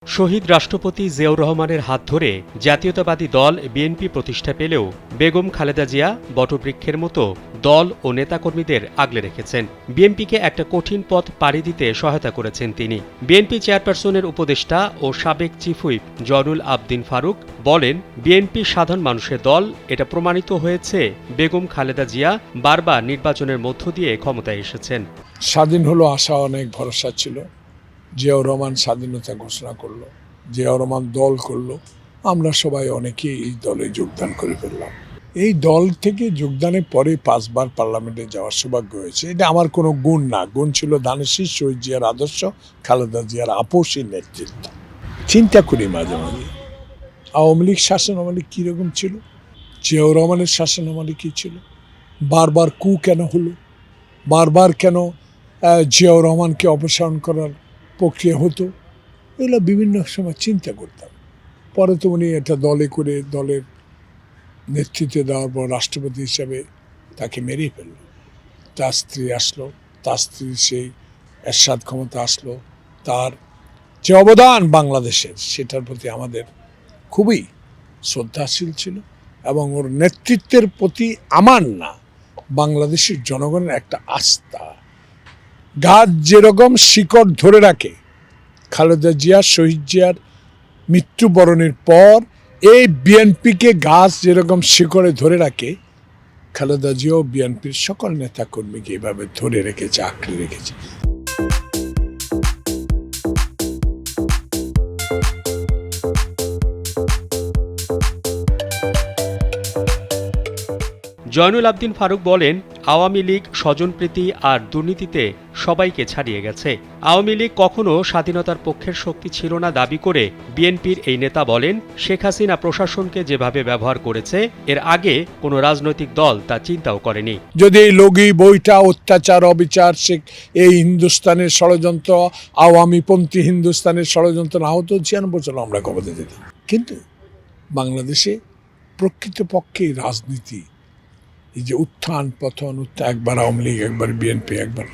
শহীদ রাষ্ট্রপতি জিয়াউর রহমানের হাত ধরে জাতীয়তাবাদী দল বিএনপি প্রতিষ্ঠা পেলেও বেগম খালেদা জিয়া বটবৃক্ষের মতো দল ও নেতাকর্মীদের আগলে রেখেছেন। বিএনপিকে একটা কঠিন পথ পাড়ি দিতে সহায়তা করেছেন তিনি। বিএনপি চেয়ারপারসনের উপদেষ্টা ও সাবেক চিফ হুইপ জয়নুল আবদিন ফারুক বলেন, বিএনপি সাধারণ মানুষের দল। এটা প্রমাণিত হয়েছে বেগম খালেদা জিয়া বারবার নির্বাচনের মধ্য দিয়ে ক্ষমতায় এসেছেন। স্বাধীন হলো আশা, অনেক ভরসা ছিল। জিয়াউর রহমান স্বাধীনতা ঘোষণা করলো, জিয়াউর রহমান দল করলো, আমরা সবাই অনেকেই এই দলে যোগদান করে ফেললাম। এই দল থেকে যোগদানের পরে 5 বার পার্লামেন্টে যাওয়ার সৌভাগ্য হয়েছে। এটা আমার কোনো গুণ না, গুণ ছিল দানেশী শহীদ জিয়ার আদর্শ, খালেদা জিয়ার আপোষী নেতৃত্ব। চিন্তা করি মাঝে মাঝে আওয়ামী লীগ শাসনামলে কীরকম ছিল, জিয়াউর রহমানের শাসনামলে কী ছিল, বারবার কু কেন হলো, বারবার কেন জিয়াউর রহমানকে অপসারণ করার প্রক্রিয়া হতো, এগুলো বিভিন্ন সময় চিন্তা করতাম। পরে তো উনি এটা দলে করে দলের নেতৃত্বে দেওয়ার পর রাষ্ট্রপতি হিসাবে তাকে মেরেই ফেলল। তার স্ত্রী আসলো, তার স্ত্রীর সেই এরশাদ ক্ষমতা আসলো, তার যে অবদান বাংলাদেশের সেটার প্রতি আমাদের খুবই শ্রদ্ধাশীল ছিল এবং ওর নেতৃত্বের প্রতি আমার না, বাংলাদেশের জনগণের একটা আস্থা। গাছ যেরকম শিকড় ধরে রাখে, খালেদা জিয়া শহীদ জিয়ার মৃত্যুবরণের পর এই বিএনপিকে গাছ যেরকম শিকড়ে ধরে রাখে, খালেদা জিয়াও বিএনপির সকল নেতাকর্মীকে এভাবে ধরে রেখেছে, আঁকড়ে রেখেছে। জয়নুল আবদিন ফারুক বলেন, আওয়ামী লীগ স্বজনপ্রীতি আর দুর্নীতিতে সবাইকে ছাড়িয়ে গেছে। আওয়ামী লীগ কখনো স্বাধীনতার পক্ষের শক্তি ছিল না দাবি করে বিএনপির এই নেতা বলেন, শেখ হাসিনা প্রশাসনকে যেভাবে ব্যবহার করেছে এর আগে কোনো রাজনৈতিক দল তা চিন্তাও করেনি। যদি এই লগি বইটা অত্যাচার অবিচার এই হিন্দুস্তানের ষড়যন্ত্র, আওয়ামীপন্থী হিন্দুস্তানের ষড়যন্ত্র না হতো, 96 সালে আমরা ক্ষমতা যেতাম। কিন্তু বাংলাদেশে প্রকৃতপক্ষে রাজনীতি, এই যে উত্থান পতন, একবার আওয়ামী লীগ, একবার বিএনপি, একবার,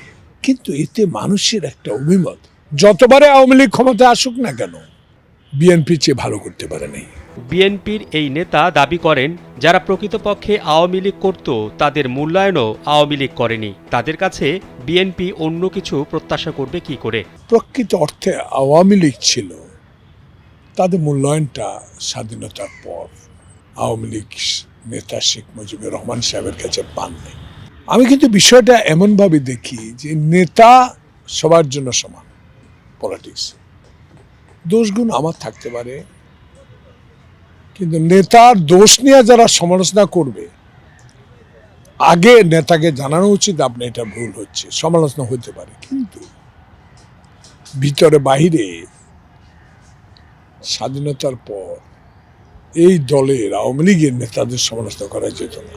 কিন্তু এতে মানুষের একটা অভিমত, যতবারে আওয়ামী লীগ ক্ষমতায় আসুক না কেন বিএনপি চেয়ে ভালো করতে পারে নাই। বিএনপির এই নেতা দাবি করেন, যারা প্রকৃতপক্ষে আওয়ামী লীগ করত তাদের মূল্যায়নও আওয়ামী লীগ করেনি। তাদের কাছে বিএনপি অন্য কিছু প্রত্যাশা করবে কি করে? প্রকৃত অর্থে আওয়ামী লীগ ছিল, তাদের মূল্যায়নটা স্বাধীনতার পর আওয়ামী লীগ নেতা শেখ মুজিবুর রহমান সাহেবের কাছে পান নাই। আমি কিন্তু বিষয়টা এমনভাবে দেখি যে নেতা সবার জন্য সমান। পলিটিক্স দোষগুণ আমার থাকতে পারে, কিন্তু নেতার দোষ নিয়ে যারা সমালোচনা করবে, আগে নেতাকে জানানো উচিত আপনি এটা ভুল হচ্ছে। সমালোচনা হতে পারে, কিন্তু ভিতরে বাহিরে স্বাধীনতার পর এই দলের আওয়ামী লীগের নেতাদের সমালোচনা করা যেত না,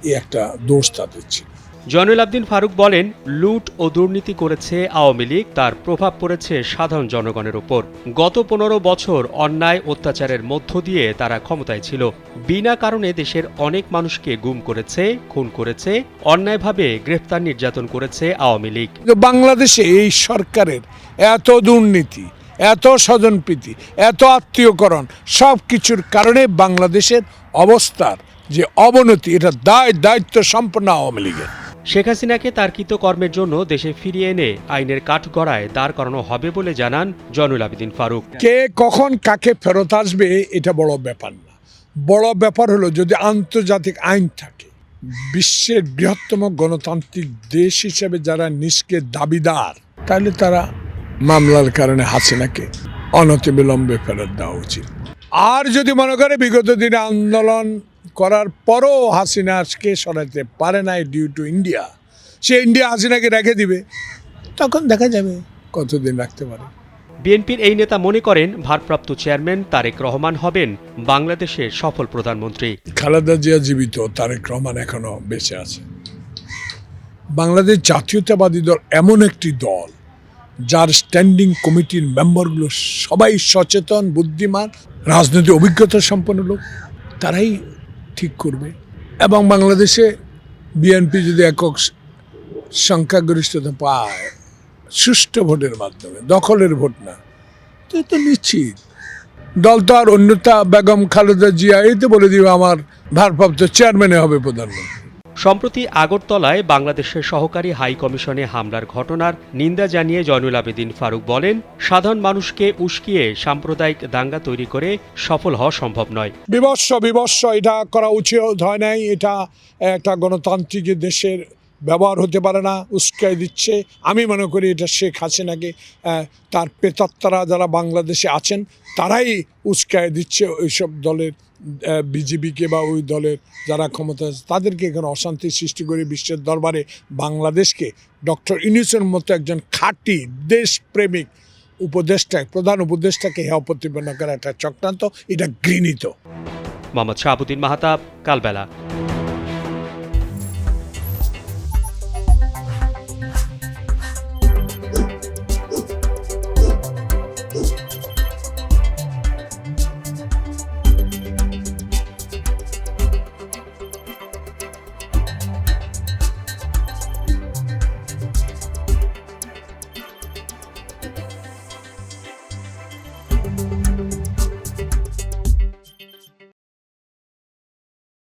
এই একটা দোষ তাদের ছিল। জয়নুল আবদিন ফারুক বলেন, লুট ও দুর্নীতি করেছে আওয়ামী লীগ, তার প্রভাব পড়েছে সাধারণ জনগণের উপর। গত 15 বছর অন্যায় অত্যাচারের মধ্য দিয়ে তারা ক্ষমতায় ছিল। বিনা কারণে দেশের অনেক মানুষকে গুম করেছে, খুন করেছে, অন্যায়ভাবে গ্রেফতার নির্যাতন করেছে আওয়ামী লীগ। বাংলাদেশে এই সরকারের এত দুর্নীতি, এত স্বজনপ্রীতি, এত আত্মীয়করণ, সব কিছুর কারণে বাংলাদেশের অবস্থার যে অবনতি, এটা দায়িত্ব সম্পন্ন আওয়ামী লীগের। শেখ হাসিনাকে তার কৃতকর্মের জন্য দেশে ফিরিয়ে এনে আইনের কাঠগড়ায় দাঁড় করানো হবে বলে জানান জয়নুল আবদিন ফারুক। কে কখন কাকে ফেরত আসবে এটা বড় ব্যাপার না। বড় ব্যাপার হলো যদি আন্তর্জাতিক আইন থাকে, বিশ্বের বৃহত্তম গণতান্ত্রিক দেশ হিসেবে যারা নিষ্কের দাবিদার, তাহলে তারা মামলার কারণে হাসিনাকে অনতিবিলম্বে ফেরত দেওয়া উচিত। আর যদি মনে করে বিগত দিনে আন্দোলন করার পরও হাসিনাকে সরাতে পারে নাই ডিউ টু ইন্ডিয়া, সে ইন্ডিয়া হাসিনাকে রেখে দিবে, তখন দেখা যাবে কতদিন রাখতে পারে। বিএনপির এই নেতা মনে করেন, ভারপ্রাপ্ত চেয়ারম্যান তারেক রহমান হবেন বাংলাদেশের সফল প্রধানমন্ত্রী। খালেদা জিয়া জীবিত, তারেক রহমান এখনো বেঁচে আছে। বাংলাদেশ জাতীয়তাবাদী দল এমন একটি দল যার স্ট্যান্ডিং কমিটির মেম্বারগুলো সবাই সচেতন, বুদ্ধিমান, রাজনৈতিক অভিজ্ঞতা সম্পন্ন লোক, তারাই ঠিক করবে। এবং বাংলাদেশে বিএনপি যদি একক সংখ্যাগরিষ্ঠতা পায় সুষ্ঠু ভোটের মাধ্যমে, দখলের ভোট না, তো নিশ্চিত দল তো আর অন্যতা বেগম খালেদা জিয়া এই তো বলে দিবে আমার ভারপ্রাপ্ত চেয়ারম্যানে হবে প্রধানমন্ত্রী। সম্প্রতি আগরতলায় বাংলাদেশের সহকারী হাই কমিশনে হামলার ঘটনার নিন্দা জানিয়ে জয়নুল আবেদিন ফারুক বলেন, সাধারণ মানুষকে উস্কিয়ে সাম্প্রদায়িক দাঙ্গা তৈরি করে সফল হওয়া সম্ভব নয়। বিবস্ব এটা করা উচিত হয় নাই। এটা একটা গণতান্ত্রিক দেশের ব্যবহার হতে পারে না। উস্কাই দিচ্ছে। আমি মনে করি এটা শেখ হাসিনাকে তার প্রেতাত্মারা যারা বাংলাদেশে আছেন তারাই উস্কাই দিচ্ছে ওইসব দলের বিজেপিকে বা ওই দলের যারা ক্ষমতা আছে তাদেরকে এখানে অশান্তি সৃষ্টি করে বিশ্বের দরবারে বাংলাদেশকে ডক্টর ইউনূসের মতো একজন খাঁটি দেশপ্রেমিক প্রধান উপদেষ্টাকে হেয় প্রতিপন্ন করা একটা চক্রান্ত। এটা ঘৃণিত। মোহাম্মদ শাহাবুদ্দিন মাহতাব, কালবেলা।